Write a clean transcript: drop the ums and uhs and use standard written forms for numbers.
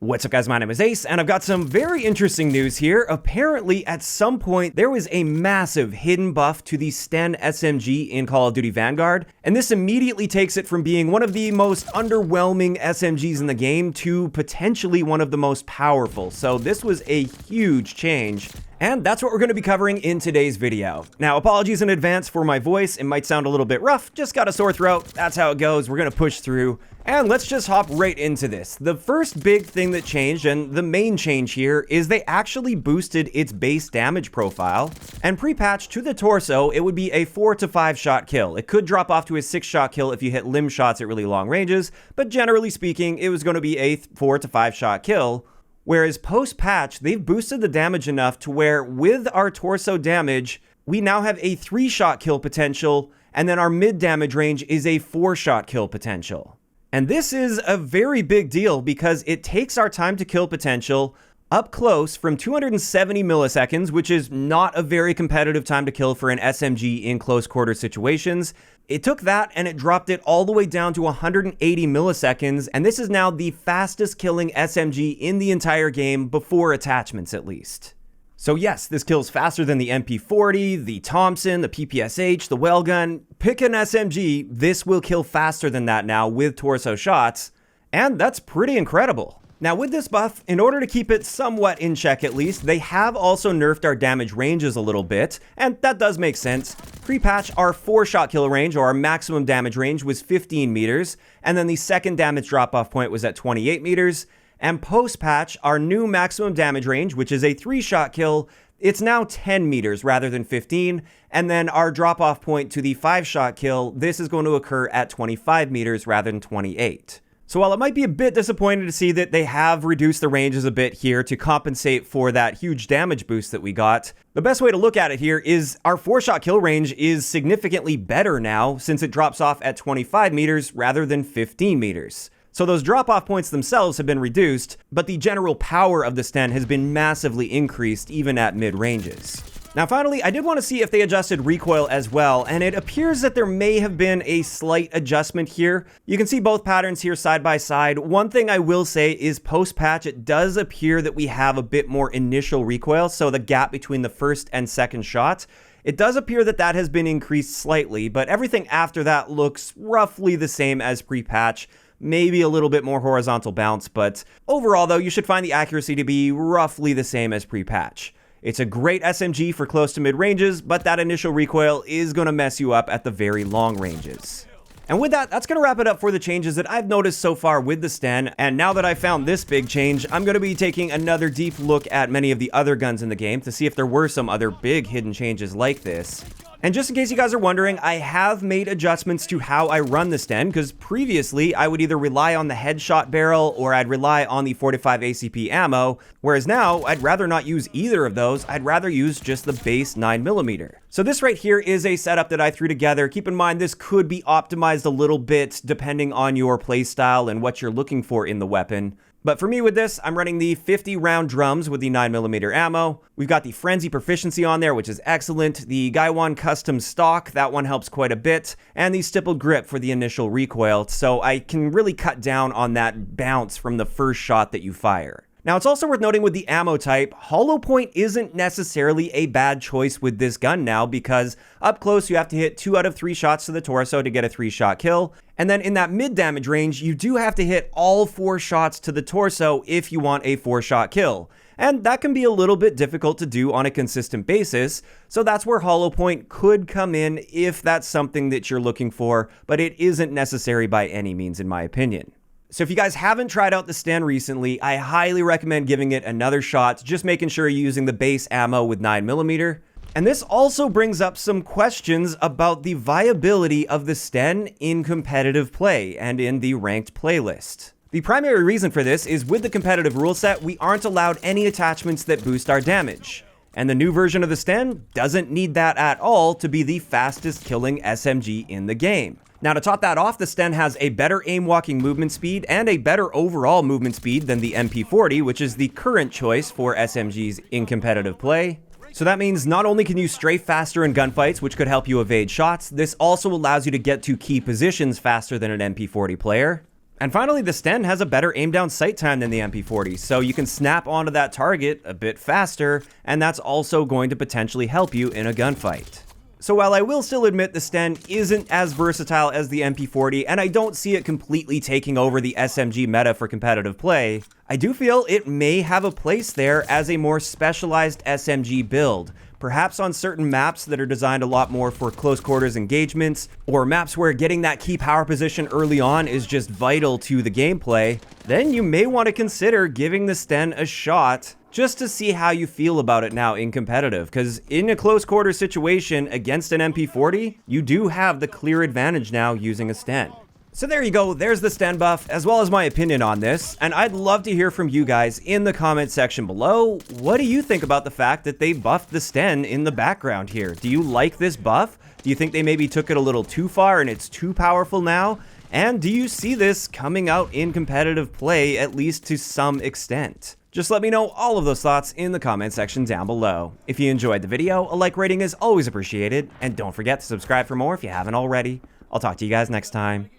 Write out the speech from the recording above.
What's up guys, my name is Ace, and I've got some very interesting news here. Apparently, at some point, there was a massive hidden buff to the Sten SMG in Call of Duty Vanguard, and this immediately takes it from being one of the most underwhelming SMGs in the game to potentially one of the most powerful. So this was a huge change. And that's what we're going to be covering in today's video. Now, apologies in advance for my voice. It might sound a little bit rough, just got a sore throat. That's how it goes. We're going to push through. And let's just hop right into this. The first big thing that changed, and the main change here, is they actually boosted its base damage profile. And pre-patch to the torso, it would be a 4 to 5 shot kill. It could drop off to a 6 shot kill if you hit limb shots at really long ranges, but generally speaking, it was going to be a 4 to 5 shot kill. Whereas post-patch, they've boosted the damage enough to where with our torso damage, we now have a 3-shot kill potential, and then our mid-damage range is a 4-shot kill potential. And this is a very big deal because it takes our time to kill potential up close from 270 milliseconds, which is not a very competitive time to kill for an SMG in close quarter situations. It took that and it dropped it all the way down to 180 milliseconds, and this is now the fastest killing SMG in the entire game, before attachments at least. So yes, this kills faster than the MP40, the Thompson, the PPSH, the Wellgun. Pick an SMG, this will kill faster than that now with torso shots, and that's pretty incredible. Now with this buff, in order to keep it somewhat in check at least, they have also nerfed our damage ranges a little bit, and that does make sense. Pre-patch, our 4-shot kill range, or our maximum damage range, was 15 meters, and then the second damage drop-off point was at 28 meters, and post-patch, our new maximum damage range, which is a 3-shot kill, it's now 10 meters rather than 15, and then our drop-off point to the 5-shot kill, this is going to occur at 25 meters rather than 28. So while it might be a bit disappointing to see that they have reduced the ranges a bit here to compensate for that huge damage boost that we got, the best way to look at it here is our 4-shot kill range is significantly better now since it drops off at 25 meters rather than 15 meters. So those drop-off points themselves have been reduced, but the general power of the Sten has been massively increased even at mid-ranges. Now finally, I did want to see if they adjusted recoil as well, and it appears that there may have been a slight adjustment here. You can see both patterns here side by side. One thing I will say is post-patch, it does appear that we have a bit more initial recoil, so the gap between the first and second shot. It does appear that that has been increased slightly, but everything after that looks roughly the same as pre-patch. Maybe a little bit more horizontal bounce, but overall though, you should find the accuracy to be roughly the same as pre-patch. It's a great SMG for close to mid ranges, but that initial recoil is going to mess you up at the very long ranges. And with that, that's going to wrap it up for the changes that I've noticed so far with the Sten. And now that I found this big change, I'm going to be taking another deep look at many of the other guns in the game to see if there were some other big hidden changes like this. And just in case you guys are wondering, I have made adjustments to how I run the Sten, because previously I would either rely on the headshot barrel or I'd rely on the 45 ACP ammo, whereas now I'd rather not use either of those. I'd rather use just the base 9mm. So this right here is a setup that I threw together. Keep in mind this could be optimized a little bit depending on your playstyle and what you're looking for in the weapon. But for me with this, I'm running the 50 round drums with the 9mm ammo. We've got the Frenzy Proficiency on there, which is excellent. The Gaiwan Custom Stock, that one helps quite a bit. And the Stippled Grip for the initial recoil, so I can really cut down on that bounce from the first shot that you fire. Now, it's also worth noting with the ammo type, hollow point isn't necessarily a bad choice with this gun now, because up close you have to hit 2 out of 3 shots to the torso to get a 3-shot kill. And then in that mid-damage range, you do have to hit all 4 shots to the torso if you want a 4-shot kill. And that can be a little bit difficult to do on a consistent basis, so that's where hollow point could come in if that's something that you're looking for, but it isn't necessary by any means in my opinion. So if you guys haven't tried out the Sten recently, I highly recommend giving it another shot, just making sure you're using the base ammo with 9mm. And this also brings up some questions about the viability of the Sten in competitive play and in the ranked playlist. The primary reason for this is with the competitive rule set, we aren't allowed any attachments that boost our damage. And the new version of the Sten doesn't need that at all to be the fastest killing SMG in the game. Now to top that off, the Sten has a better aim walking movement speed and a better overall movement speed than the MP40, which is the current choice for SMGs in competitive play. So that means not only can you strafe faster in gunfights, which could help you evade shots, this also allows you to get to key positions faster than an MP40 player. And finally, the Sten has a better aim down sight time than the MP40, so you can snap onto that target a bit faster, and that's also going to potentially help you in a gunfight. So while I will still admit the Sten isn't as versatile as the MP40, and I don't see it completely taking over the SMG meta for competitive play, I do feel it may have a place there as a more specialized SMG build. Perhaps on certain maps that are designed a lot more for close quarters engagements, or maps where getting that key power position early on is just vital to the gameplay, then you may want to consider giving the Sten a shot just to see how you feel about it now in competitive, because in a close quarter situation against an MP40, you do have the clear advantage now using a Sten. So there you go, there's the Sten buff, as well as my opinion on this, and I'd love to hear from you guys in the comment section below. What do you think about the fact that they buffed the Sten in the background here? Do you like this buff? Do you think they maybe took it a little too far and it's too powerful now? And do you see this coming out in competitive play, at least to some extent? Just let me know all of those thoughts in the comment section down below. If you enjoyed the video, a like rating is always appreciated, and don't forget to subscribe for more if you haven't already. I'll talk to you guys next time.